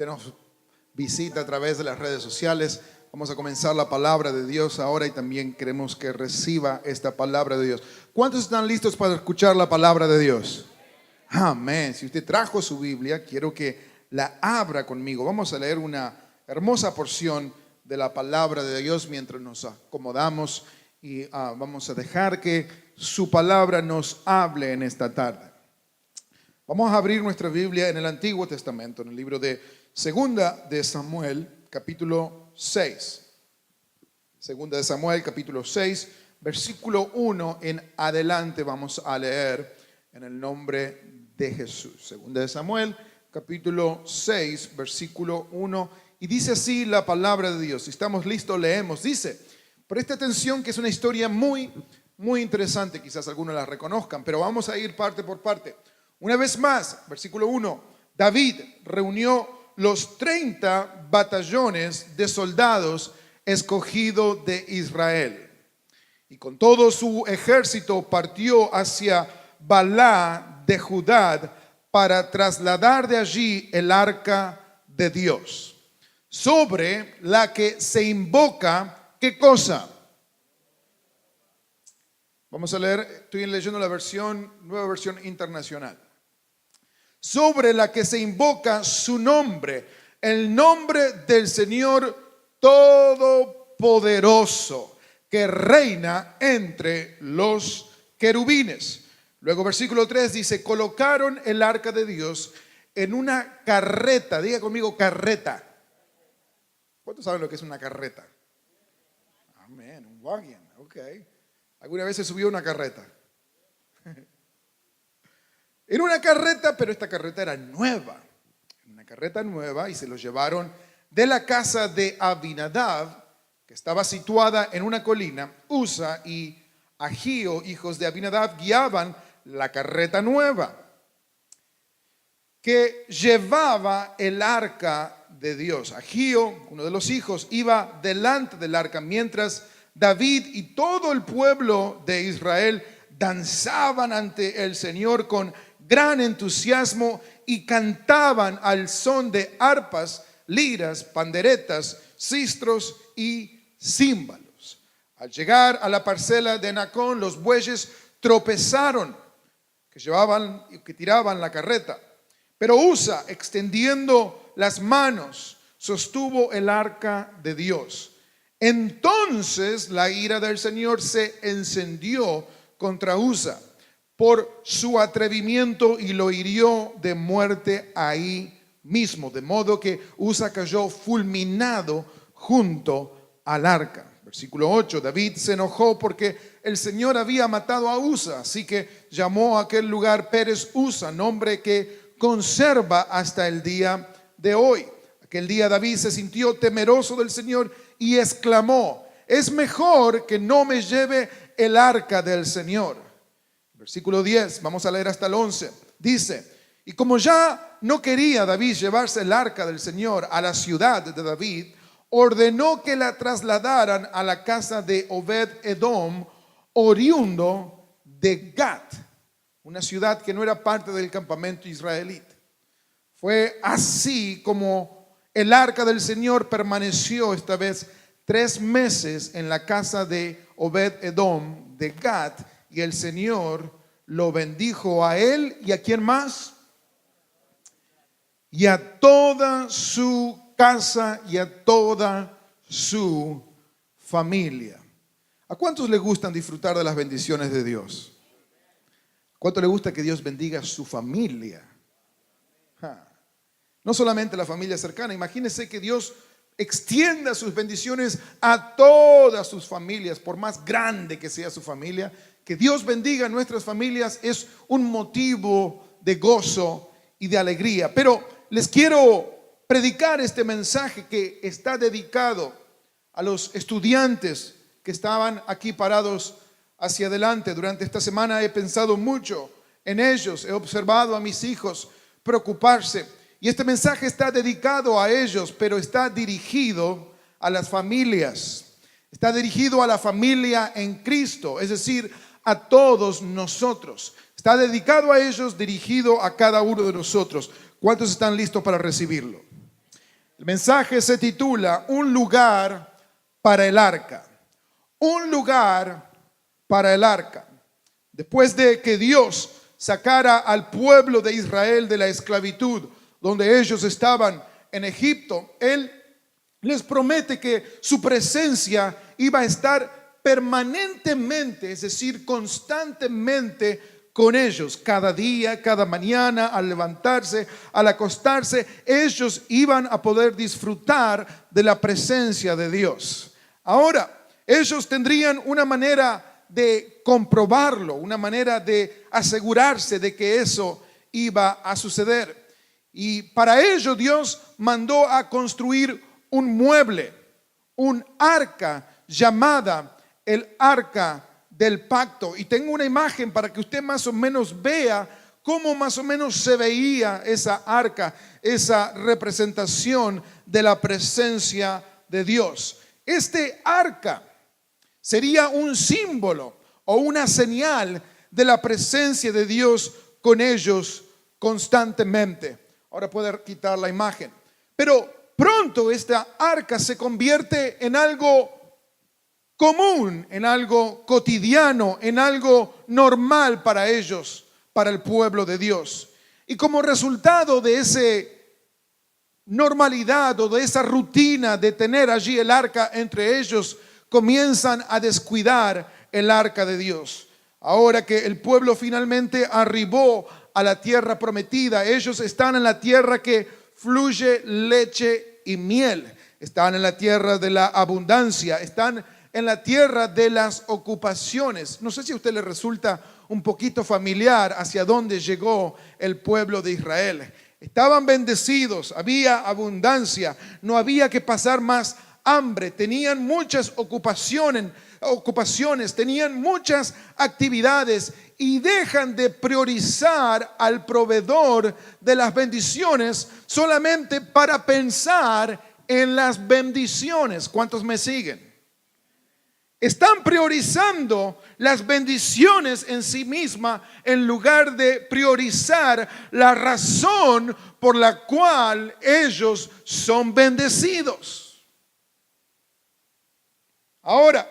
usted nos visita a través de las redes sociales. Vamos a comenzar la palabra de Dios ahora y también queremos que reciba esta palabra de Dios. ¿Cuántos están listos para escuchar la palabra de Dios? Amén. Si usted trajo su Biblia, quiero que la abra conmigo. Vamos a leer una hermosa porción de la palabra de Dios mientras nos acomodamos y vamos a dejar que su palabra nos hable en esta tarde. Vamos a abrir nuestra Biblia en el Antiguo Testamento, en el libro de Segunda de Samuel, capítulo 6. Segunda de Samuel, capítulo 6, versículo 1 en adelante vamos a leer en el nombre de Jesús. Segunda de Samuel, capítulo 6, versículo 1. Y dice así la palabra de Dios. Si estamos listos, leemos. Dice, presta atención que es una historia muy interesante. Quizás algunos la reconozcan, pero vamos a ir parte por parte. Una vez más, versículo 1. David reunió los 30 batallones de soldados escogidos de Israel. Y con todo su ejército partió hacia Balá de Judá para trasladar de allí el arca de Dios, sobre la que se invoca, ¿qué cosa? Vamos a leer, estoy leyendo la nueva versión internacional. Sobre la que se invoca su nombre, el nombre del Señor Todopoderoso, que reina entre los querubines. Luego versículo 3 dice, colocaron el arca de Dios en una carreta. Diga conmigo, carreta. ¿Cuántos saben lo que es una carreta? Amén, un wagon, ok. ¿Alguna vez se subió a una carreta? En una carreta, pero esta carreta era nueva. Una carreta nueva y se lo llevaron de la casa de Abinadab, que estaba situada en una colina. Usa y Agío, hijos de Abinadab, guiaban la carreta nueva que llevaba el arca de Dios. Agío, uno de los hijos, iba delante del arca, mientras David y todo el pueblo de Israel danzaban ante el Señor con gran entusiasmo y cantaban al son de arpas, liras, panderetas, sistros y címbalos. Al llegar a la parcela de Nacón, los bueyes tropezaron, que tiraban la carreta. Pero Usa, extendiendo las manos, sostuvo el arca de Dios. Entonces la ira del Señor se encendió contra Usa por su atrevimiento y lo hirió de muerte ahí mismo. De modo que Usa cayó fulminado junto al arca. Versículo 8, David se enojó porque el Señor había matado a Usa, así que llamó a aquel lugar Pérez Usa, nombre que conserva hasta el día de hoy. Aquel día David se sintió temeroso del Señor y exclamó, es mejor que no me lleve el arca del Señor. Versículo 10, vamos a leer hasta el 11. Dice, y como ya no quería David llevarse el arca del Señor a la ciudad de David, ordenó que la trasladaran a la casa de Obed-Edom, oriundo de Gat, una ciudad que no era parte del campamento israelita. Fue así como el arca del Señor permaneció esta vez 3 meses en la casa de Obed-Edom de Gat, y el Señor lo bendijo a él y a quién más, y a toda su casa y a toda su familia. ¿A cuántos les gustan disfrutar de las bendiciones de Dios? ¿Cuánto le gusta que Dios bendiga a su familia? No solamente la familia cercana, imagínense que Dios extienda sus bendiciones a todas sus familias, por más grande que sea su familia. Que Dios bendiga a nuestras familias es un motivo de gozo y de alegría. Pero les quiero predicar este mensaje que está dedicado a los estudiantes que estaban aquí parados hacia adelante. Durante esta semana he pensado mucho en ellos, he observado a mis hijos preocuparse. Y este mensaje está dedicado a ellos, pero está dirigido a las familias. Está dirigido a la familia en Cristo, es decir, a todos nosotros. Está dedicado a ellos, dirigido a cada uno de nosotros. ¿Cuántos están listos para recibirlo? El mensaje se titula Un lugar para el arca. Un lugar para el arca. Después de que Dios sacara al pueblo de Israel de la esclavitud, donde ellos estaban en Egipto, Él les promete que su presencia iba a estar permanentemente, es decir, constantemente con ellos. Cada día, cada mañana, al levantarse, al acostarse, ellos iban a poder disfrutar de la presencia de Dios. Ahora, ellos tendrían una manera de comprobarlo, una manera de asegurarse de que eso iba a suceder. Y para ello Dios mandó a construir un mueble, un arca llamada el arca del pacto. Y tengo una imagen para que usted más o menos vea cómo más o menos se veía esa arca, esa representación de la presencia de Dios. Este arca sería un símbolo o una señal de la presencia de Dios con ellos constantemente. Ahora puede quitar la imagen. Pero pronto esta arca se convierte en algo común, en algo cotidiano, en algo normal para ellos, para el pueblo de Dios. Y como resultado de esa normalidad o de esa rutina de tener allí el arca entre ellos, comienzan a descuidar el arca de Dios. Ahora que el pueblo finalmente arribó a la tierra prometida, ellos están en la tierra que fluye leche y miel, están en la tierra de la abundancia, están en la tierra de las ocupaciones. No sé si a usted le resulta un poquito familiar hacia dónde llegó el pueblo de Israel. Estaban bendecidos, había abundancia, no había que pasar más hambre, tenían muchas ocupaciones, tenían muchas actividades y dejan de priorizar al proveedor de las bendiciones solamente para pensar en las bendiciones. ¿Cuántos me siguen? Están priorizando las bendiciones en sí misma en lugar de priorizar la razón por la cual ellos son bendecidos. Ahora,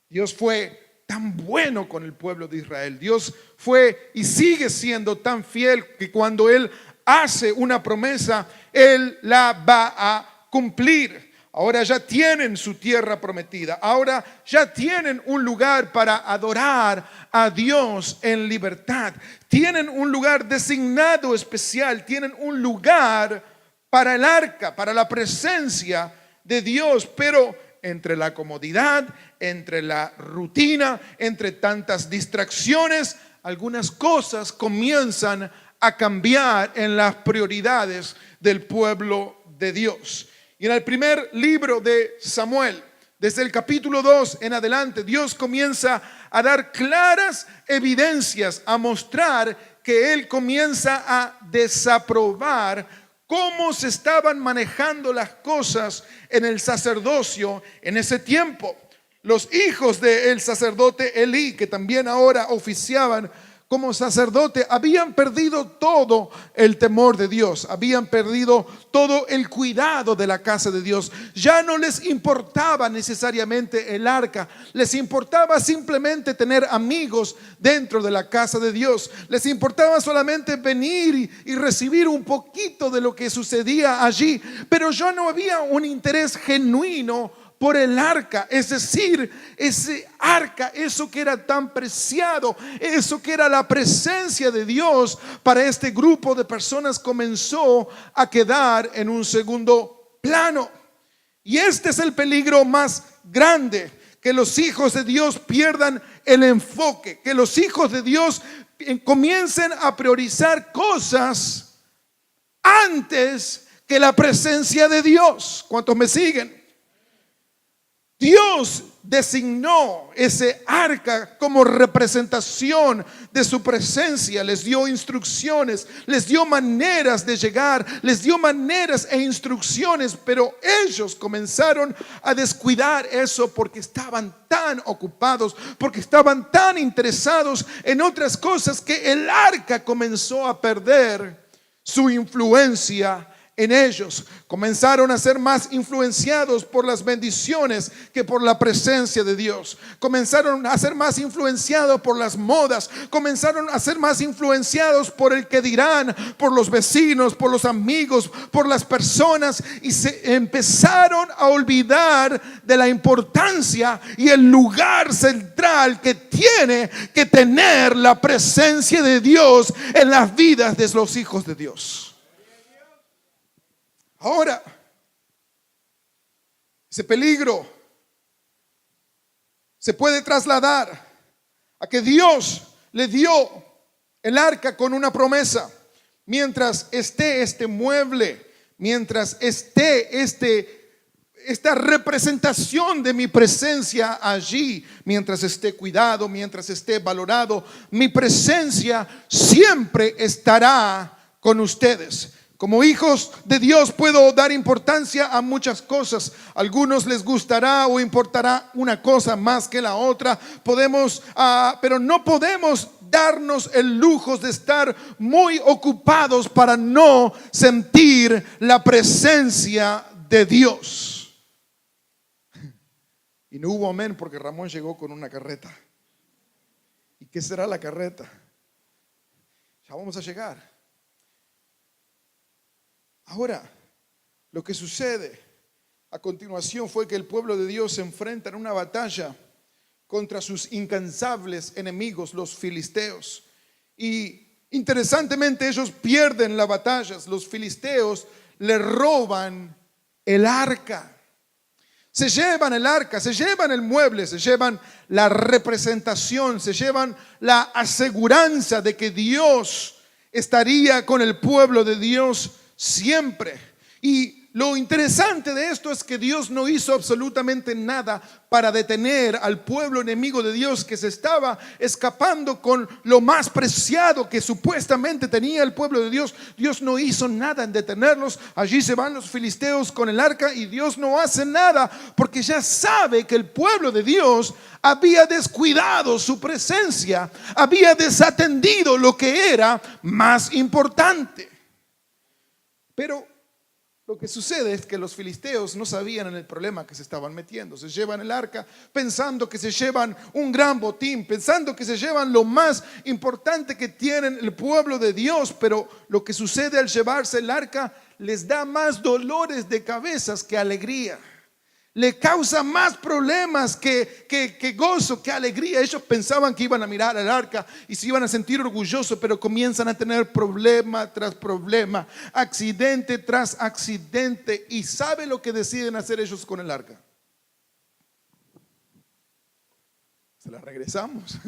Dios fue tan bueno con el pueblo de Israel. Dios fue y sigue siendo tan fiel que cuando Él hace una promesa, Él la va a cumplir. Ahora ya tienen su tierra prometida. Ahora ya tienen un lugar para adorar a Dios en libertad. Tienen un lugar designado especial. Tienen un lugar para el arca, para la presencia de Dios. Pero entre la comodidad, entre la rutina, entre tantas distracciones, algunas cosas comienzan a cambiar en las prioridades del pueblo de Dios. Y en el primer libro de Samuel, desde el capítulo 2 en adelante, Dios comienza a dar claras evidencias, a mostrar que Él comienza a desaprobar cómo se estaban manejando las cosas en el sacerdocio en ese tiempo. Los hijos del sacerdote Elí, que también ahora oficiaban como sacerdote, habían perdido todo el temor de Dios, habían perdido todo el cuidado de la casa de Dios. Ya no les importaba necesariamente el arca, les importaba simplemente tener amigos dentro de la casa de Dios. Les importaba solamente venir y recibir un poquito de lo que sucedía allí, pero ya no había un interés genuino por el arca, es decir, ese arca, eso que era tan preciado, eso que era la presencia de Dios para este grupo de personas, comenzó a quedar en un segundo plano. Y este es el peligro más grande, que los hijos de Dios pierdan el enfoque, que los hijos de Dios comiencen a priorizar cosas antes que la presencia de Dios. ¿Cuántos me siguen? Dios designó ese arca como representación de su presencia. Les dio instrucciones, les dio maneras de llegar, les dio maneras e instrucciones, pero ellos comenzaron a descuidar eso porque estaban tan ocupados, porque estaban tan interesados en otras cosas, que el arca comenzó a perder su influencia en ellos. Comenzaron a ser más influenciados por las bendiciones que por la presencia de Dios. Comenzaron a ser más influenciados por las modas. Comenzaron a ser más influenciados por el que dirán, por los vecinos, por los amigos, por las personas, y se empezaron a olvidar de la importancia y el lugar central que tiene que tener la presencia de Dios en las vidas de los hijos de Dios. Ahora, ese peligro se puede trasladar a que Dios le dio el arca con una promesa. Mientras esté este mueble, mientras esté esta representación de mi presencia allí, mientras esté cuidado, mientras esté valorado, mi presencia siempre estará con ustedes. Como hijos de Dios puedo dar importancia a muchas cosas. A algunos les gustará o importará una cosa más que la otra. Pero no podemos darnos el lujo de estar muy ocupados para no sentir la presencia de Dios. Y no hubo amén porque Ramón llegó con una carreta. ¿Y qué será la carreta? Ya vamos a llegar. Ahora, lo que sucede a continuación fue que el pueblo de Dios se enfrenta en una batalla contra sus incansables enemigos, los filisteos. Y interesantemente ellos pierden la batalla. Los filisteos le roban el arca. Se llevan el arca, se llevan el mueble, se llevan la representación, se llevan la aseguranza de que Dios estaría con el pueblo de Dios siempre. Y lo interesante de esto es que Dios no hizo absolutamente nada para detener al pueblo enemigo de Dios que se estaba escapando con lo más preciado que supuestamente tenía el pueblo de Dios. Dios no hizo nada en detenerlos. Allí se van los filisteos con el arca y Dios no hace nada porque ya sabe que el pueblo de Dios había descuidado su presencia, había desatendido lo que era más importante. Pero lo que sucede es que los filisteos no sabían en el problema que se estaban metiendo. Se llevan el arca pensando que se llevan un gran botín, pensando que se llevan lo más importante que tienen el pueblo de Dios. Pero lo que sucede al llevarse el arca les da más dolores de cabezas que alegría. Le causa más problemas que gozo, que alegría. Ellos pensaban que iban a mirar al arca y se iban a sentir orgullosos, pero comienzan a tener problema tras problema, accidente tras accidente. ¿Y sabe lo que deciden hacer ellos con el arca? Se la regresamos,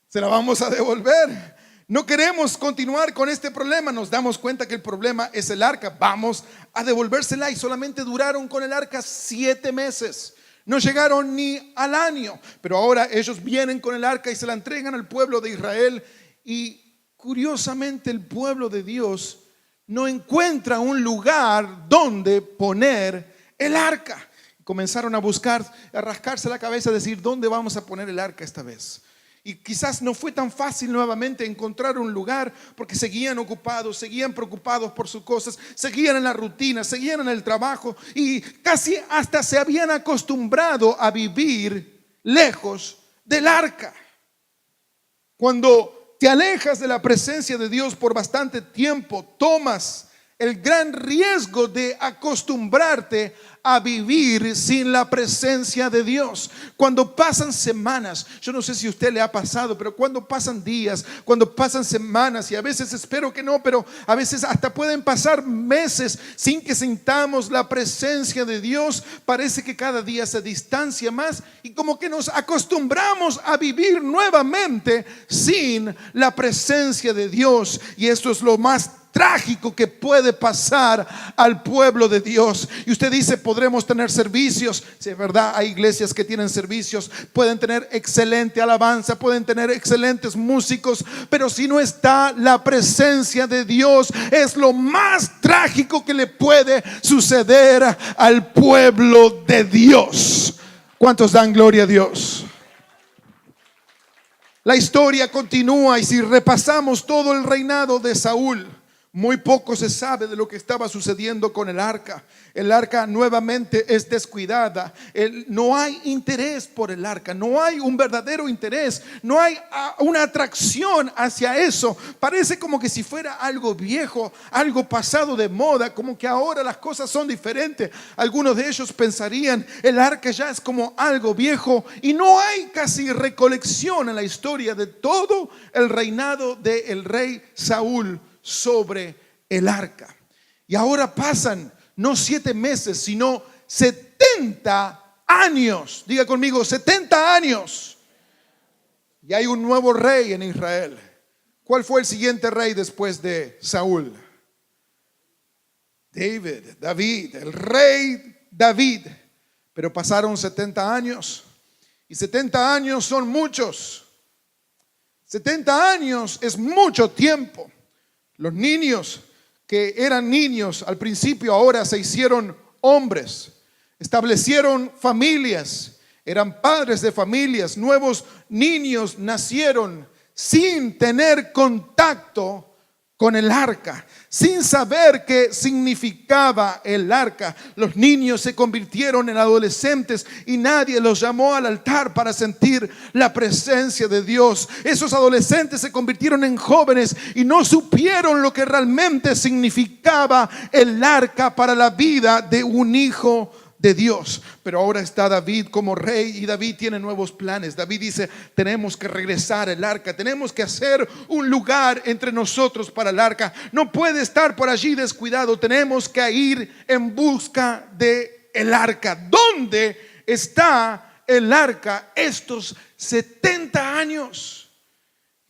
se la vamos a devolver. No queremos continuar con este problema. Nos damos cuenta que el problema es el arca. Vamos a devolvérsela. Y solamente duraron con el arca 7 meses. No llegaron ni al año. Pero ahora ellos vienen con el arca y se la entregan al pueblo de Israel. Y curiosamente el pueblo de Dios no encuentra un lugar donde poner el arca. Comenzaron a buscar, a rascarse la cabeza, a decir, ¿dónde vamos a poner el arca esta vez? Y quizás no fue tan fácil nuevamente encontrar un lugar porque seguían ocupados, seguían preocupados por sus cosas, seguían en la rutina, seguían en el trabajo y casi hasta se habían acostumbrado a vivir lejos del arca. Cuando te alejas de la presencia de Dios por bastante tiempo, tomas el gran riesgo de acostumbrarte a vivir sin la presencia de Dios. Cuando pasan semanas, yo no sé si a usted le ha pasado, pero cuando pasan días, cuando pasan semanas, y a veces espero que no, pero a veces hasta pueden pasar meses sin que sintamos la presencia de Dios, parece que cada día se distancia más y como que nos acostumbramos a vivir nuevamente sin la presencia de Dios. Y esto es lo más trágico que puede pasar al pueblo de Dios. Y usted dice, podremos tener servicios. Sí, es verdad, hay iglesias que tienen servicios, pueden tener excelente alabanza, pueden tener excelentes músicos, pero si no está la presencia de Dios, es lo más trágico que le puede suceder al pueblo de Dios. ¿Cuántos dan gloria a Dios? La historia continúa y si repasamos todo el reinado de Saúl, Muy poco se sabe de lo que estaba sucediendo con el arca. El arca nuevamente es descuidada. No hay interés por el arca. No hay un verdadero interés. No hay una atracción hacia eso. Parece como que si fuera algo viejo, algo pasado de moda, como que ahora las cosas son diferentes. Algunos de ellos pensarían, el arca ya es como algo viejo, y no hay casi recolección en la historia de todo el reinado del rey Saúl sobre el arca. Y ahora pasan no 7 meses, sino 70 años. Diga conmigo, 70 años. Y hay un nuevo rey en Israel. ¿Cuál fue el siguiente rey después de Saúl? David, el rey David. Pero pasaron 70 años. Y 70 años son muchos. 70 años es mucho tiempo. Los niños que eran niños al principio ahora se hicieron hombres, establecieron familias, eran padres de familias, nuevos niños nacieron sin tener contacto con el arca, sin saber qué significaba el arca. Los niños se convirtieron en adolescentes y nadie los llamó al altar para sentir la presencia de Dios. Esos adolescentes se convirtieron en jóvenes y no supieron lo que realmente significaba el arca para la vida de un hijo de Dios. Pero ahora está David como rey y David tiene nuevos planes. David dice, tenemos que regresar el arca, tenemos que hacer un lugar entre nosotros para el arca. No puede estar por allí descuidado, tenemos que ir en busca de el arca. ¿Dónde está el arca estos 70 años?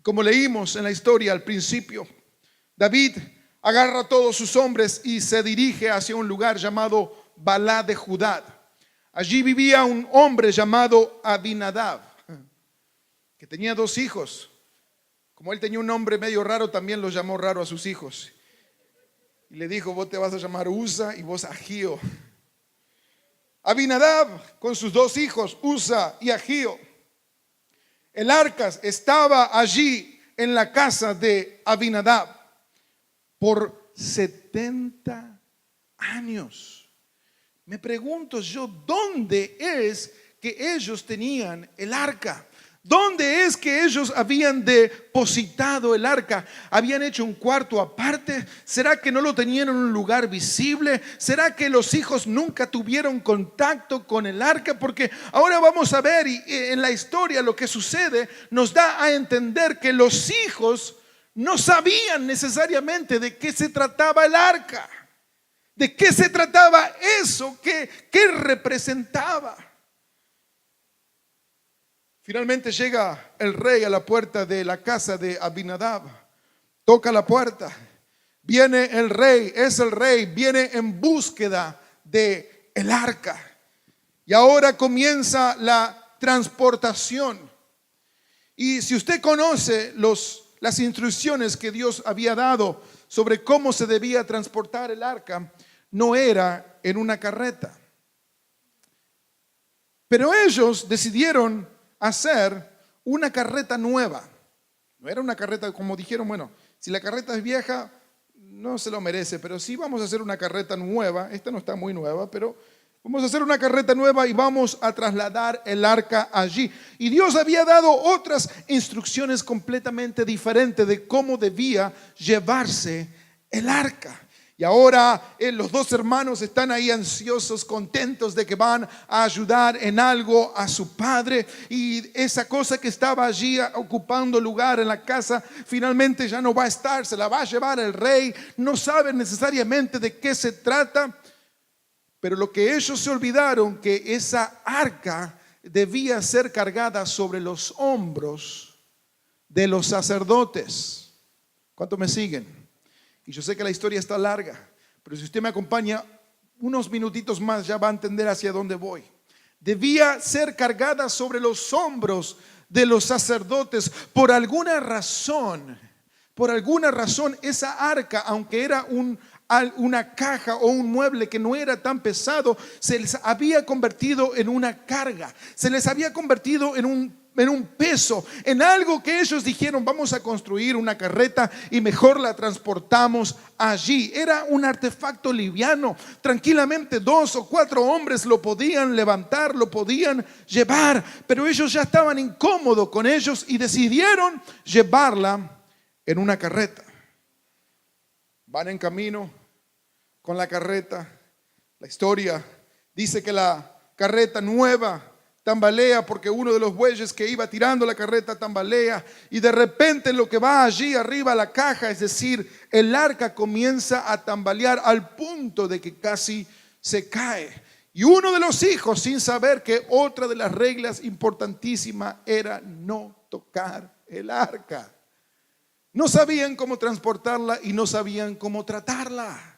Como leímos en la historia al principio, David agarra a todos sus hombres y se dirige hacia un lugar llamado Balá de Judá. Allí vivía un hombre llamado Abinadab, que tenía 2 hijos. Como él tenía un nombre medio raro, también los llamó raro a sus hijos. Y le dijo, vos te vas a llamar Usa y vos Agío. Abinadab con sus 2 hijos, Usa y Agío. El arca estaba allí en la casa de Abinadab por 70 años. Me pregunto yo, ¿dónde es que ellos tenían el arca? ¿Dónde es que ellos habían depositado el arca? ¿Habían hecho un cuarto aparte? ¿Será que no lo tenían en un lugar visible? ¿Será que los hijos nunca tuvieron contacto con el arca? Porque ahora vamos a ver y en la historia lo que sucede nos da a entender que los hijos no sabían necesariamente de qué se trataba el arca. ¿De qué se trataba eso? ¿Qué representaba? Finalmente llega el rey a la puerta de la casa de Abinadab. Toca la puerta. Viene el rey, es el rey, viene en búsqueda de el arca. Y ahora comienza la transportación. Y si usted conoce las instrucciones que Dios había dado sobre cómo se debía transportar el arca, no era en una carreta. Pero ellos decidieron hacer una carreta nueva. No era una carreta como dijeron, bueno, si la carreta es vieja, no se lo merece, pero sí vamos a hacer una carreta nueva. Esta no está muy nueva, pero vamos a hacer una carreta nueva y vamos a trasladar el arca allí. Y Dios había dado otras instrucciones completamente diferentes de cómo debía llevarse el arca. Y ahora los 2 hermanos están ahí ansiosos, contentos de que van a ayudar en algo a su padre. Y esa cosa que estaba allí ocupando lugar en la casa, finalmente ya no va a estar, se la va a llevar el rey. No saben necesariamente de qué se trata. Pero lo que ellos se olvidaron, que esa arca debía ser cargada sobre los hombros de los sacerdotes. ¿Cuántos me siguen? Y yo sé que la historia está larga, pero si usted me acompaña unos minutitos más ya va a entender hacia dónde voy. Debía ser cargada sobre los hombros de los sacerdotes. Por alguna razón esa arca, aunque era una caja o un mueble que no era tan pesado, se les había convertido en una carga, se les había convertido en un un peso, en algo que ellos dijeron: vamos a construir una carreta y mejor la transportamos allí. Era un artefacto liviano, tranquilamente 2 o 4 hombres lo podían levantar, lo podían llevar, pero ellos ya estaban incómodos con ellos y decidieron llevarla en una carreta. Van en camino con la carreta. La historia dice que la carreta nueva tambalea porque uno de los bueyes que iba tirando la carreta tambalea, y de repente lo que va allí arriba, la caja, es decir, el arca, comienza a tambalear al punto de que casi se cae. Y uno de los hijos, sin saber que otra de las reglas importantísimas era no tocar el arca, no sabían cómo transportarla y no sabían cómo tratarla.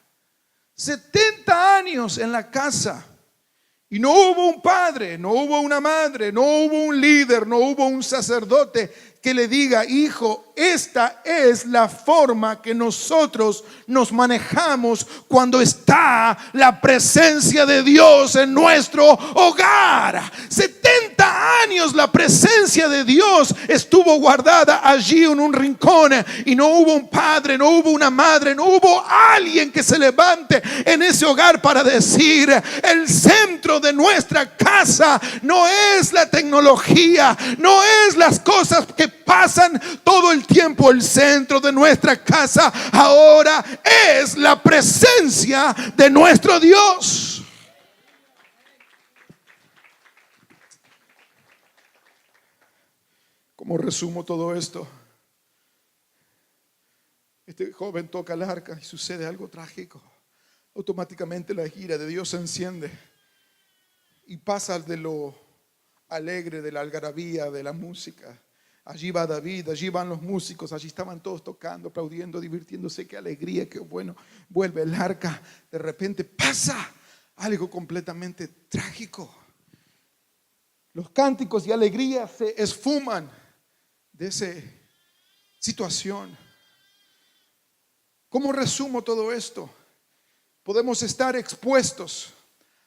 70 años en la casa. Y no hubo un padre, no hubo una madre, no hubo un líder, no hubo un sacerdote que le diga: hijo, esta es la forma que nosotros nos manejamos cuando está la presencia de Dios en nuestro hogar. 70 años la presencia de Dios estuvo guardada allí en un rincón, y no hubo un padre, no hubo una madre, no hubo alguien que se levante en ese hogar para decir: el centro de nuestra casa no es la tecnología, no es las cosas que pasan todo el tiempo. El centro de nuestra casa ahora es la presencia de nuestro Dios. ¿Cómo resumo todo esto? Este joven toca el arca y sucede algo trágico. Automáticamente la ira de Dios se enciende y pasa de lo alegre, de la algarabía, de la música. Allí va David, allí van los músicos, allí estaban todos tocando, aplaudiendo, divirtiéndose. Qué alegría, qué bueno. Vuelve el arca. De repente pasa algo completamente trágico. Los cánticos y alegría se esfuman de esa situación. ¿Cómo resumo todo esto? Podemos estar expuestos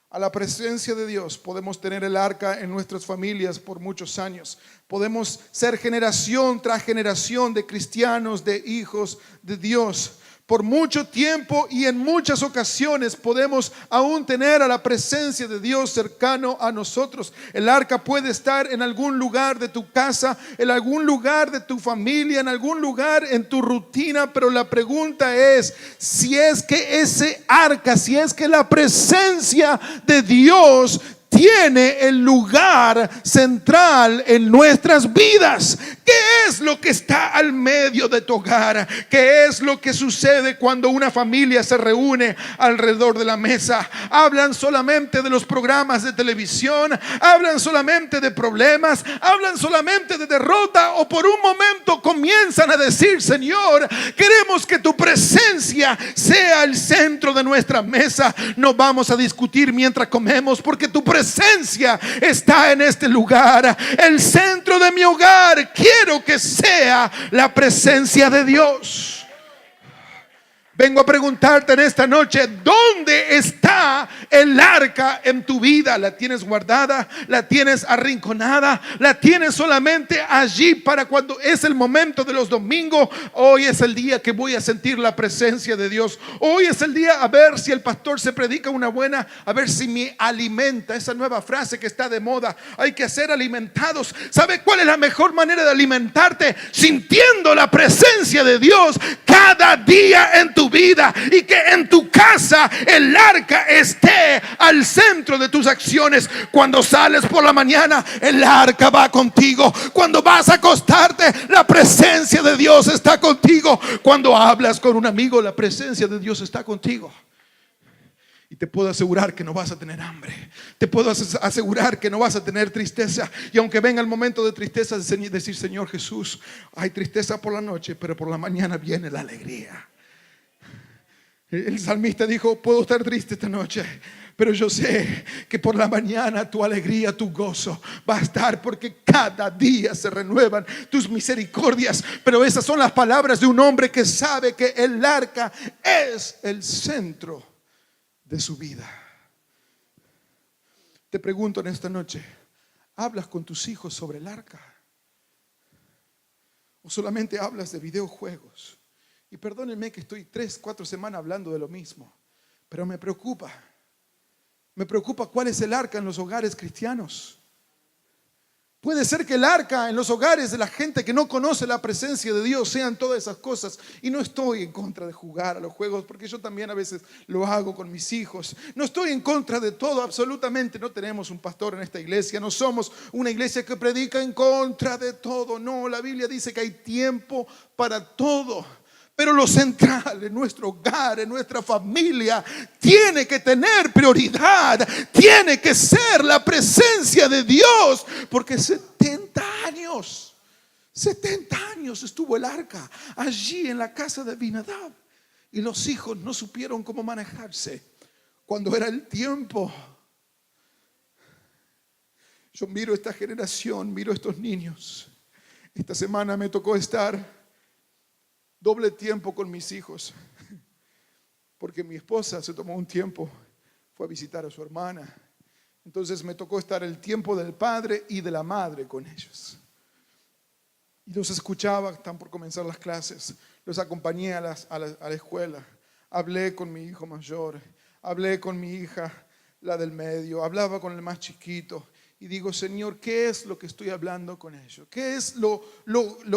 a la presencia de Dios. Podemos tener el arca en nuestras familias por muchos años. Podemos ser generación tras generación de cristianos, de hijos de Dios. Por mucho tiempo y en muchas ocasiones podemos aún tener a la presencia de Dios cercano a nosotros. El arca puede estar en algún lugar de tu casa, en algún lugar de tu familia, en algún lugar en tu rutina, pero la pregunta es: si es que ese arca, si es que la presencia de Dios tiene el lugar central en nuestras vidas. ¿Qué es lo que está al medio de tu hogar? ¿Qué es lo que sucede cuando una familia se reúne alrededor de la mesa? ¿Hablan solamente de los programas de televisión? ¿Hablan solamente de problemas? ¿Hablan solamente de derrota? ¿O por un momento comienzan a decir: Señor, queremos que tu presencia sea el centro de nuestra mesa? No vamos a discutir mientras comemos, porque tu presencia está en este lugar. El centro de mi hogar quiero que sea la presencia de Dios. Vengo a preguntarte en esta noche: ¿dónde está el arca en tu vida? ¿La tienes guardada? ¿La tienes arrinconada? ¿La tienes solamente allí para cuando es el momento de los domingos? Hoy es el día que voy a sentir la presencia de Dios. Hoy es el día a ver si el pastor se predica una buena, a ver si me alimenta. Esa nueva frase que está de moda: hay que ser alimentados. ¿Sabe cuál es la mejor manera de alimentarte? Sintiendo la presencia de Dios cada día en tu vida, y que en tu casa el arca esté al centro de tus acciones. Cuando sales por la mañana, el arca va contigo. Cuando vas a acostarte, la presencia de Dios está contigo. Cuando hablas con un amigo, la presencia de Dios está contigo. Y te puedo asegurar que no vas a tener hambre. Te puedo asegurar que no vas a tener tristeza. Y aunque venga el momento de tristeza, decir: Señor Jesús, hay tristeza por la noche, pero por la mañana viene la alegría. El salmista dijo: puedo estar triste esta noche, pero yo sé que por la mañana tu alegría, tu gozo va a estar, porque cada día se renuevan tus misericordias. Pero esas son las palabras de un hombre que sabe que el arca es el centro de su vida. Te pregunto en esta noche: ¿hablas con tus hijos sobre el arca? o solamente hablas de videojuegos. Y perdónenme que estoy 3, 4 semanas hablando de lo mismo, pero me preocupa. Me preocupa cuál es el arca en los hogares cristianos. Puede ser que el arca en los hogares de la gente que no conoce la presencia de Dios sean todas esas cosas. Y no estoy en contra de jugar a los juegos, porque yo también a veces lo hago con mis hijos. No estoy en contra de todo, absolutamente. No tenemos un pastor en esta iglesia. No somos una iglesia que predica en contra de todo. No, la Biblia dice que hay tiempo para todo. Pero lo central en nuestro hogar, en nuestra familia, tiene que tener prioridad. Tiene que ser la presencia de Dios. Porque 70 años estuvo el arca allí en la casa de Abinadab. Y los hijos no supieron cómo manejarse cuando era el tiempo. Yo miro esta generación, miro estos niños. Esta semana me tocó estar doble tiempo con mis hijos, porque mi esposa se tomó un tiempo, fue a visitar a su hermana. Entonces me tocó estar el tiempo del padre y de la madre con ellos. Y los escuchaba, están por comenzar las clases, los acompañé a la escuela, hablé con mi hijo mayor, hablé con mi hija, la del medio, hablaba con el más chiquito. Y digo, Señor, ¿qué es lo que estoy hablando con ellos? ¿Qué es lo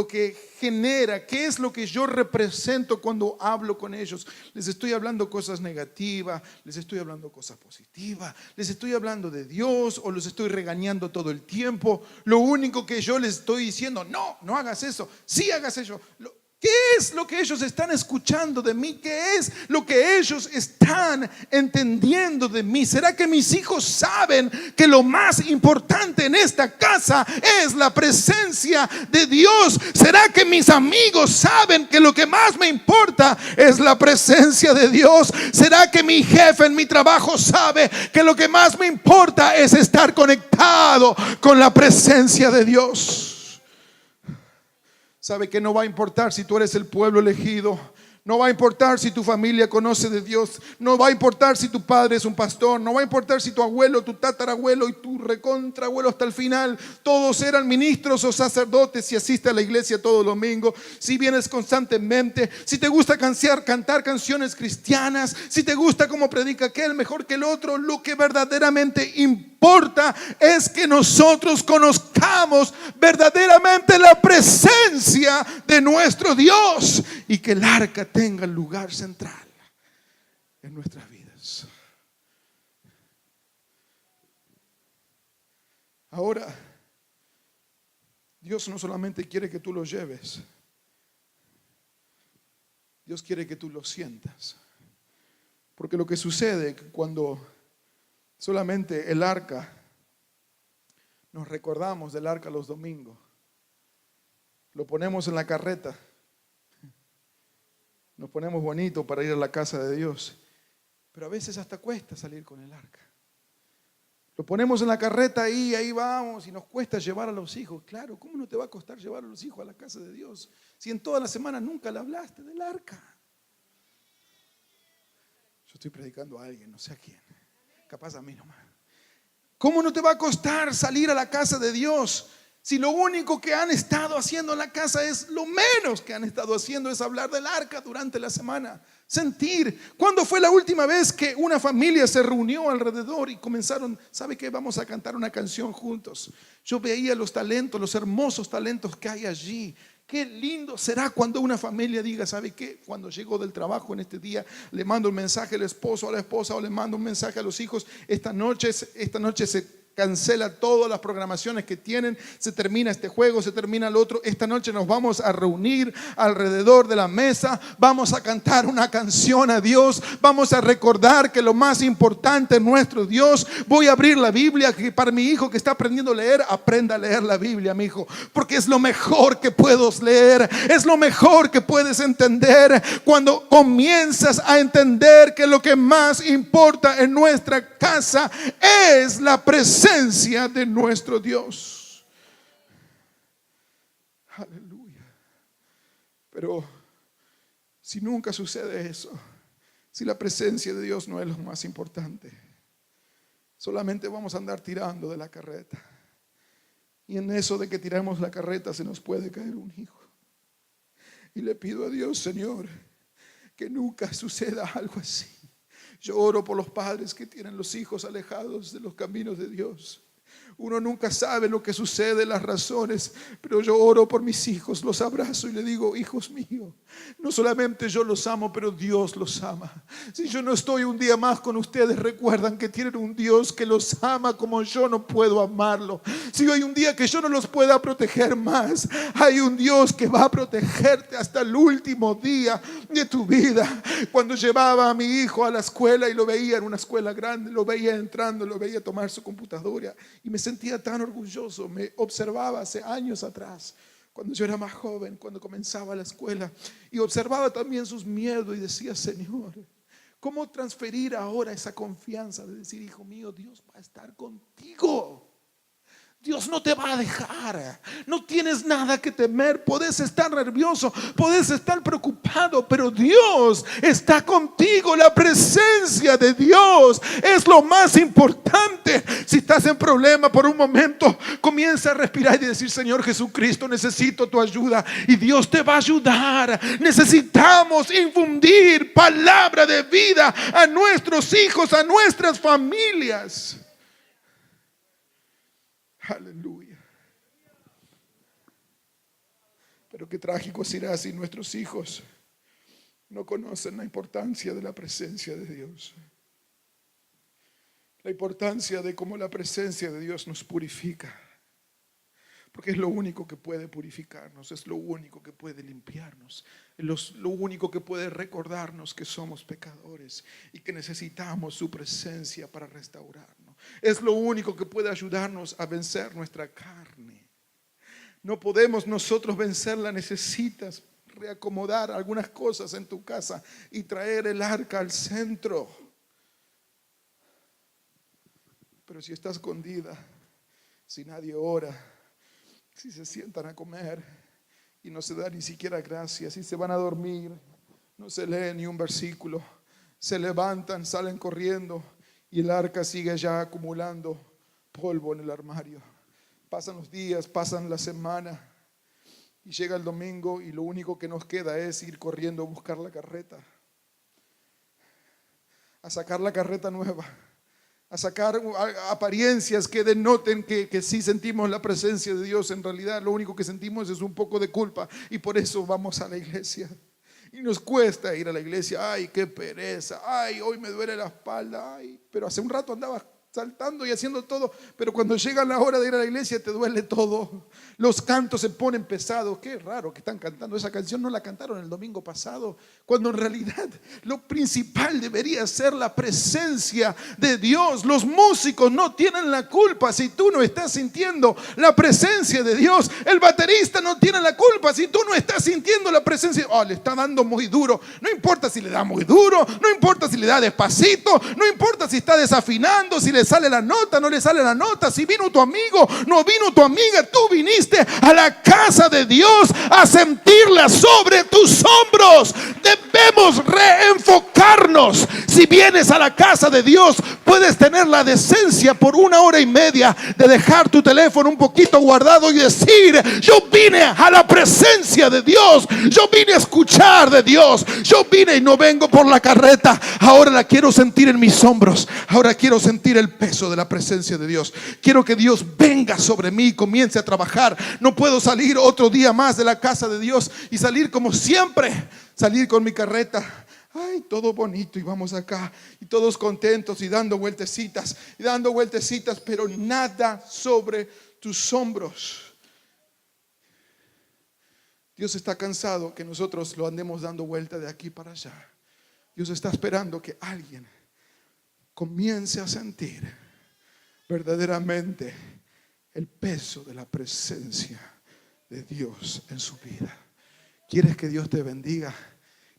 que genera? ¿Qué es lo que yo represento cuando hablo con ellos? Les estoy hablando cosas negativas, les estoy hablando cosas positivas, les estoy hablando de Dios o los estoy regañando todo el tiempo. Lo único que yo les estoy diciendo, no hagas eso, sí hagas eso. ¿Qué es lo que ellos están escuchando de mí? ¿Qué es lo que ellos están entendiendo de mí? ¿Será que mis hijos saben que lo más importante en esta casa es la presencia de Dios? ¿Será que mis amigos saben que lo que más me importa es la presencia de Dios? ¿Será que mi jefe en mi trabajo sabe que lo que más me importa es estar conectado con la presencia de Dios? Sabe que no va a importar si tú eres el pueblo elegido. No va a importar si tu familia conoce de Dios. No va a importar si tu padre es un pastor. No va a importar si tu abuelo, tu tatarabuelo y tu recontraabuelo hasta el final todos eran ministros o sacerdotes. Si asiste a la iglesia todo domingo, si vienes constantemente, si te gusta cantar canciones cristianas, si te gusta cómo predica aquel mejor que el otro. Lo que verdaderamente importa es que nosotros conozcamos verdaderamente la presencia de nuestro Dios y que el arca tenga lugar central en nuestras vidas. Ahora, Dios no solamente quiere que tú lo lleves, Dios quiere que tú lo sientas. Porque lo que sucede es que cuando solamente el arca, nos recordamos del arca los domingos, lo ponemos en la carreta, nos ponemos bonito para ir a la casa de Dios, pero a veces hasta cuesta salir con el arca. Lo ponemos en la carreta y ahí vamos y nos cuesta llevar a los hijos. Claro, ¿cómo no te va a costar llevar a los hijos a la casa de Dios si en toda la semana nunca le hablaste del arca? Yo estoy predicando a alguien, no sé a quién, capaz a mí nomás. ¿Cómo no te va a costar salir a la casa de Dios si lo único que han estado haciendo en la casa es lo menos que han estado haciendo es hablar del arca durante la semana? Sentir. ¿Cuándo fue la última vez que una familia se reunió alrededor y comenzaron, ¿sabe qué? Vamos a cantar una canción juntos? Yo veía los talentos, los hermosos talentos que hay allí. Qué lindo será cuando una familia diga, ¿sabe qué? Cuando llego del trabajo en este día, le mando un mensaje al esposo o a la esposa, o le mando un mensaje a los hijos. Esta noche se cancela todas las programaciones que tienen, se termina este juego, se termina el otro. Esta noche nos vamos a reunir alrededor de la mesa, vamos a cantar una canción a Dios, vamos a recordar que lo más importante es nuestro Dios. Voy a abrir la Biblia, que para mi hijo que está aprendiendo a leer, aprenda a leer la Biblia, mi hijo, porque es lo mejor que puedes leer, es lo mejor que puedes entender cuando comienzas a entender que lo que más importa en nuestra casa es la presencia de nuestro Dios. Aleluya. Pero si nunca sucede eso, si la presencia de Dios no es lo más importante, solamente vamos a andar tirando de la carreta. Y en eso de que tiramos la carreta se nos puede caer un hijo. Y le pido a Dios, Señor, que nunca suceda algo así. Yo oro por los padres que tienen los hijos alejados de los caminos de Dios. Uno nunca sabe lo que sucede, las razones, pero yo oro por mis hijos, los abrazo y le digo: hijos míos, no solamente yo los amo, pero Dios los ama. Si yo no estoy un día más con ustedes, recuerdan que tienen un Dios que los ama como yo no puedo amarlo. Si hay un día que yo no los pueda proteger más, hay un Dios que va a protegerte hasta el último día de tu vida. Cuando llevaba a mi hijo a la escuela y lo veía en una escuela grande, lo veía entrando, lo veía tomar su computadora y me sentía tan orgulloso. Me observaba hace años atrás, cuando yo era más joven, cuando comenzaba la escuela, y observaba también sus miedos y decía: Señor, ¿cómo transferir ahora esa confianza de decir: hijo mío, Dios va a estar contigo? Dios no te va a dejar, no tienes nada que temer. Podés estar nervioso, podés estar preocupado, pero Dios está contigo. La presencia de Dios es lo más importante. Si estás en problema por un momento, comienza a respirar y decir: Señor Jesucristo, necesito tu ayuda, y Dios te va a ayudar. Necesitamos infundir palabra de vida a nuestros hijos, a nuestras familias. Aleluya. Pero qué trágico será si nuestros hijos no conocen la importancia de la presencia de Dios. La importancia de cómo la presencia de Dios nos purifica. Porque es lo único que puede purificarnos, es lo único que puede limpiarnos, es lo único que puede recordarnos que somos pecadores y que necesitamos su presencia para restaurarnos. Es lo único que puede ayudarnos a vencer nuestra carne. No podemos nosotros vencerla, necesitas reacomodar algunas cosas en tu casa y traer el arca al centro. Pero si está escondida, si nadie ora, si se sientan a comer y no se da ni siquiera gracias, si se van a dormir, no se lee ni un versículo, se levantan, salen corriendo y el arca sigue ya acumulando polvo en el armario. Pasan los días, pasan la semana y llega el domingo y lo único que nos queda es ir corriendo a buscar la carreta, a sacar la carreta nueva, a sacar apariencias que denoten que sí sentimos la presencia de Dios. En realidad lo único que sentimos es un poco de culpa y por eso vamos a la iglesia. Y nos cuesta ir a la iglesia. Ay, qué pereza. Ay, hoy me duele la espalda. Ay, pero hace un rato andaba saltando y haciendo todo, pero cuando llega la hora de ir a la iglesia te duele todo. Los cantos se ponen pesados. Qué raro que están cantando esa canción, no la cantaron el domingo pasado, cuando en realidad lo principal debería ser la presencia de Dios. Los músicos no tienen la culpa si tú no estás sintiendo la presencia de Dios. El baterista no tiene la culpa si tú no estás sintiendo la presencia. Oh, le está dando muy duro. No importa si le da muy duro, no importa si le da despacito, no importa si está desafinando, si le sale la nota, no le sale la nota, si vino tu amigo, no vino tu amiga. Tú viniste a la casa de Dios a sentirla sobre tus hombros. Debemos reenfocarnos. Si vienes a la casa de Dios, puedes tener la decencia por 1 hora y media de dejar tu teléfono un poquito guardado y decir: yo vine a la presencia de Dios, yo vine a escuchar de Dios, yo vine y no vengo por la carreta, ahora la quiero sentir en mis hombros, ahora quiero sentir el peso de la presencia de Dios. Quiero que Dios venga sobre mí y comience a trabajar. No puedo salir otro día más de la casa de Dios y salir como siempre, salir con mi carreta. Ay, todo bonito y vamos acá y todos contentos y dando vueltecitas, pero nada sobre tus hombros. Dios está cansado que nosotros lo andemos dando vuelta de aquí para allá. Dios está esperando que alguien comience a sentir verdaderamente el peso de la presencia de Dios en su vida. ¿Quieres que Dios te bendiga?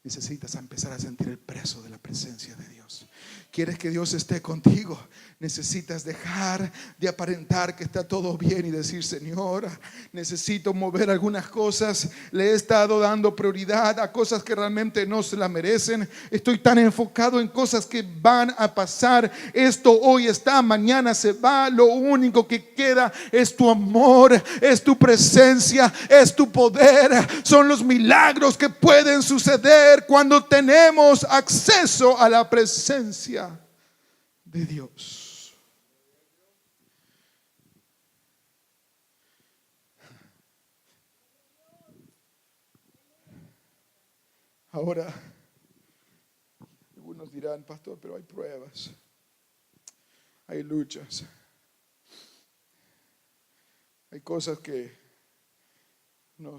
necesitas empezar a sentir el peso de la presencia de Dios. ¿Quieres que Dios esté contigo? Necesitas dejar de aparentar que está todo bien y decir: Señor, necesito mover algunas cosas. Le he estado dando prioridad a cosas que realmente no se la merecen. Estoy tan enfocado en cosas que van a pasar. Esto hoy está, mañana se va. Lo único que queda es tu amor, es tu presencia, es tu poder. Son los milagros que pueden suceder cuando tenemos acceso a la presencia de Dios. Ahora, algunos dirán: pastor, pero hay pruebas, hay luchas, hay cosas que no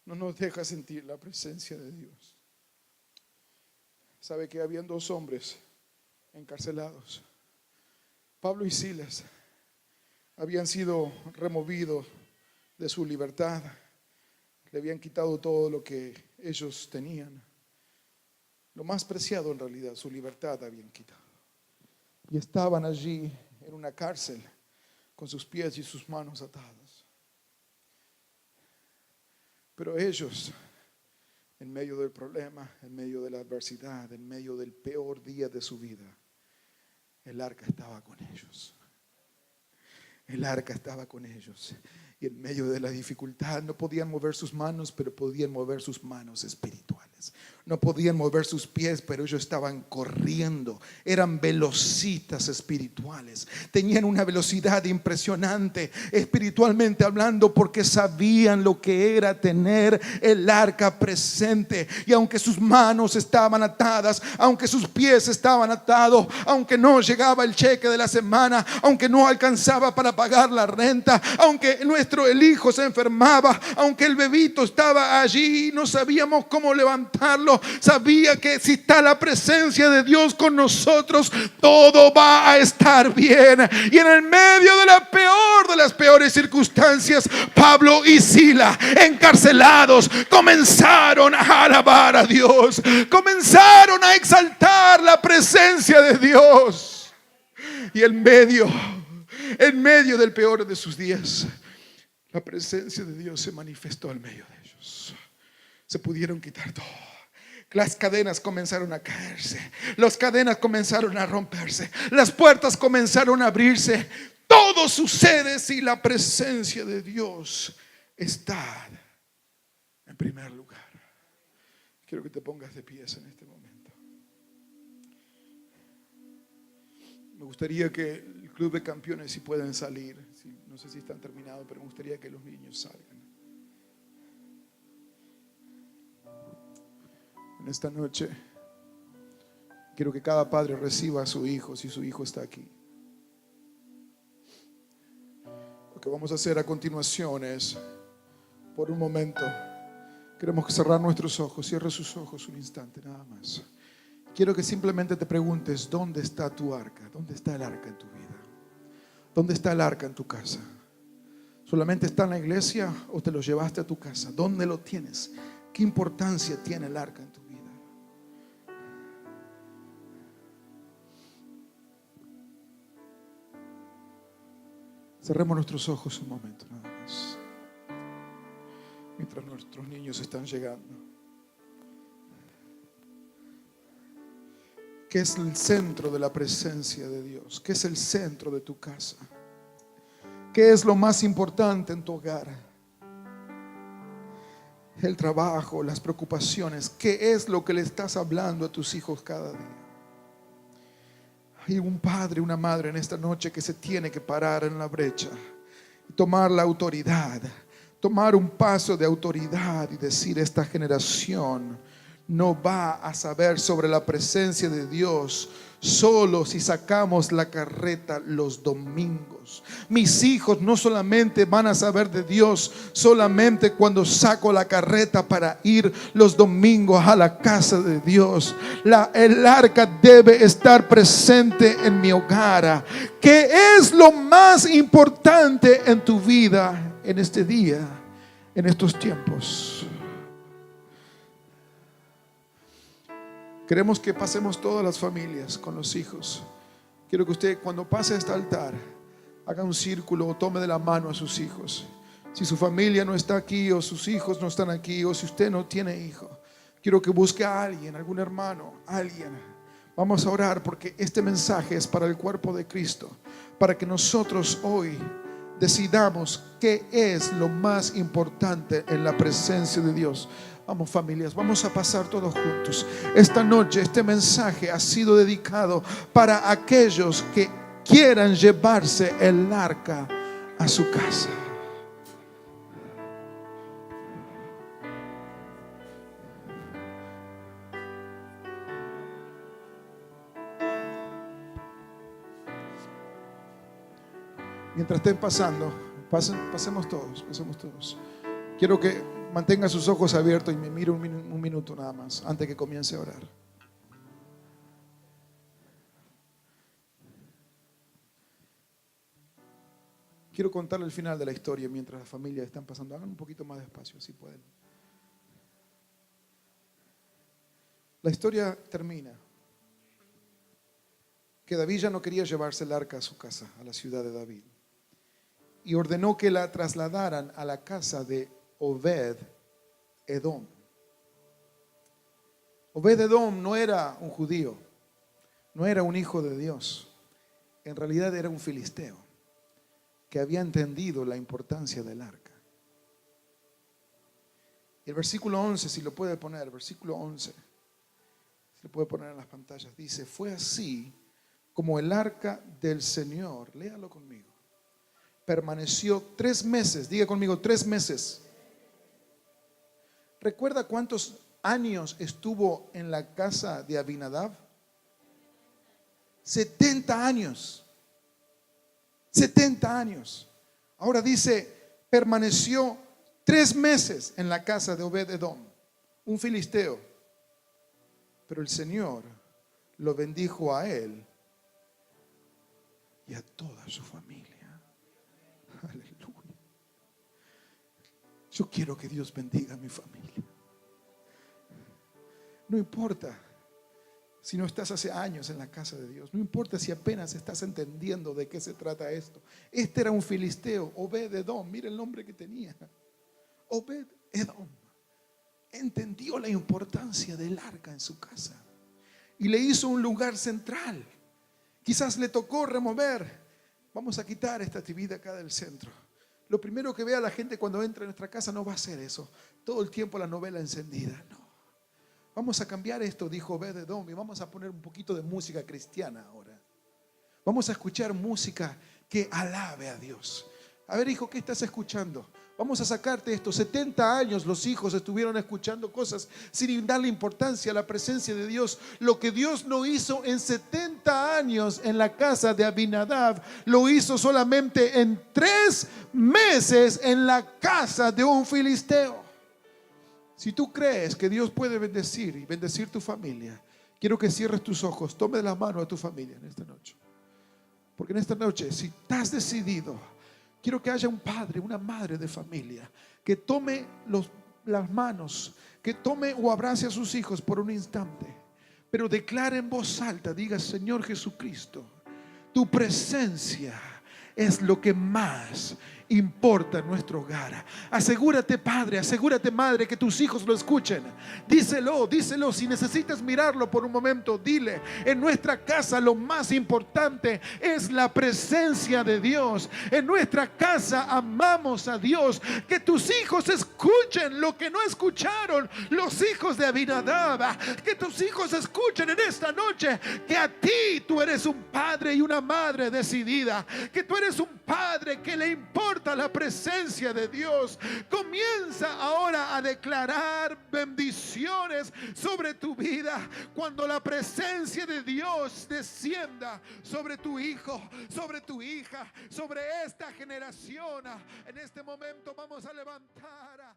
nos deja sentir la presencia de Dios. Sabe que habían dos hombres encarcelados. Pablo y Silas habían sido removidos de su libertad. Le habían quitado todo lo que ellos tenían. Lo más preciado, en realidad, su libertad habían quitado. Y estaban allí en una cárcel con sus pies y sus manos atados. Pero ellos, en medio del problema, en medio de la adversidad, en medio del peor día de su vida, el arca estaba con ellos. El arca estaba con ellos. Y en medio de la dificultad no podían mover sus manos, pero podían mover sus manos espirituales. No podían mover sus pies, pero ellos estaban corriendo. Eran velocistas espirituales. Tenían una velocidad impresionante espiritualmente hablando, porque sabían lo que era tener el arca presente. Y aunque sus manos estaban atadas, aunque sus pies estaban atados, aunque no llegaba el cheque de la semana, aunque no alcanzaba para pagar la renta, aunque el hijo se enfermaba, aunque el bebito estaba allí y no sabíamos cómo levantarlo, sabía que si está la presencia de Dios con nosotros, todo va a estar bien. Y en el medio de la peor de las peores circunstancias, Pablo y Silas, encarcelados, comenzaron a alabar a Dios, comenzaron a exaltar la presencia de Dios. Y en medio del peor de sus días, la presencia de Dios se manifestó en medio de ellos. Se pudieron quitar todo. Las cadenas comenzaron a caerse. Las cadenas comenzaron a romperse. Las puertas comenzaron a abrirse. Todo sucede si la presencia de Dios está en primer lugar. Quiero que te pongas de pies en este momento. Me gustaría que el club de campeones, si pueden salir, no sé si están terminados, pero me gustaría que los niños salgan. En esta noche quiero que cada padre reciba a su hijo, si su hijo está aquí. Lo que vamos a hacer a continuación es, por un momento, queremos cerrar nuestros ojos. Cierre sus ojos un instante, nada más. Quiero que simplemente te preguntes: ¿dónde está tu arca? ¿Dónde está el arca en tu vida? ¿Dónde está el arca en tu casa? ¿Solamente está en la iglesia o te lo llevaste a tu casa? ¿Dónde lo tienes? ¿Qué importancia tiene el arca en tu vida? Cerremos nuestros ojos un momento, nada más, mientras nuestros niños están llegando. ¿Qué es el centro de la presencia de Dios? ¿Qué es el centro de tu casa? ¿Qué es lo más importante en tu hogar? El trabajo, las preocupaciones. ¿Qué es lo que le estás hablando a tus hijos cada día? Hay un padre, una madre en esta noche que se tiene que parar en la brecha y tomar la autoridad, tomar un paso de autoridad y decir: esta generación no va a saber sobre la presencia de Dios solo si sacamos la carreta los domingos. Mis hijos no solamente van a saber de Dios solamente cuando saco la carreta para ir los domingos a la casa de Dios. El arca debe estar presente en mi hogar. ¿Qué es lo más importante en tu vida en este día, en estos tiempos? Queremos que pasemos todas las familias con los hijos. Quiero que usted, cuando pase a este altar, haga un círculo o tome de la mano a sus hijos. Si su familia no está aquí, o sus hijos no están aquí, o si usted no tiene hijo, quiero que busque a alguien, algún hermano, alguien. Vamos a orar porque este mensaje es para el cuerpo de Cristo, para que nosotros hoy decidamos qué es lo más importante en la presencia de Dios. Vamos, familias, vamos a pasar todos juntos. Esta noche este mensaje ha sido dedicado para aquellos que quieran llevarse el arca a su casa. Mientras estén pasando, pasemos todos. Quiero que mantenga sus ojos abiertos y me mire un minuto nada más antes que comience a orar. Quiero contarle el final de la historia mientras las familias están pasando. Hagan un poquito más despacio, si pueden. La historia termina que David ya no quería llevarse el arca a su casa, a la ciudad de David, y ordenó que la trasladaran a la casa de Obed-Edom. Obed-Edom no era un judío, no era un hijo de Dios. En realidad era un filisteo que había entendido la importancia del arca. Y el versículo 11, si lo puede poner, versículo 11, se lo puede poner en las pantallas, dice: fue así como el arca del Señor, léalo conmigo, permaneció 3 meses, diga conmigo, 3 meses. ¿Recuerda cuántos años estuvo en la casa de Abinadab? 70 años. 70 años. Ahora dice, permaneció 3 meses en la casa de Obed-Edom, un filisteo. Pero el Señor lo bendijo a él y a toda su familia. Aleluya. Yo quiero que Dios bendiga a mi familia. No importa si no estás hace años en la casa de Dios, no importa si apenas estás entendiendo de qué se trata esto. Este era un filisteo, Obed-Edom, mira el nombre que tenía. Obed-Edom entendió la importancia del arca en su casa y le hizo un lugar central. Quizás le tocó remover, vamos a quitar esta actividad acá del centro. Lo primero que vea la gente cuando entra en nuestra casa no va a ser eso, todo el tiempo la novela encendida, no. Vamos a cambiar esto, dijo Obed-Edom, y vamos a poner un poquito de música cristiana ahora. Vamos a escuchar música que alabe a Dios. A ver, hijo, ¿qué estás escuchando? Vamos a sacarte esto. 70 años los hijos estuvieron escuchando cosas sin darle importancia a la presencia de Dios. Lo que Dios no hizo en 70 años en la casa de Abinadab, lo hizo solamente en 3 meses en la casa de un filisteo. Si tú crees que Dios puede bendecir y bendecir tu familia, quiero que cierres tus ojos, tome la mano a tu familia en esta noche. Porque en esta noche, si estás decidido, quiero que haya un padre, una madre de familia que tome las manos, que tome o abrace a sus hijos por un instante, pero declare en voz alta, diga: Señor Jesucristo, tu presencia es lo que más importa en nuestro hogar. Asegúrate, padre, asegúrate, madre, que tus hijos lo escuchen. Díselo. Si necesitas mirarlo por un momento, dile: en nuestra casa lo más importante es la presencia de Dios. En nuestra casa amamos a Dios. Que tus hijos escuchen lo que no escucharon los hijos de Abinadab. Que tus hijos escuchen en esta noche que a ti tú eres un padre y una madre decidida. Que tú eres un padre que le importa la presencia de Dios. Comienza ahora a declarar bendiciones sobre tu vida. Cuando la presencia de Dios descienda sobre tu hijo, sobre tu hija, sobre esta generación, en este momento vamos a levantar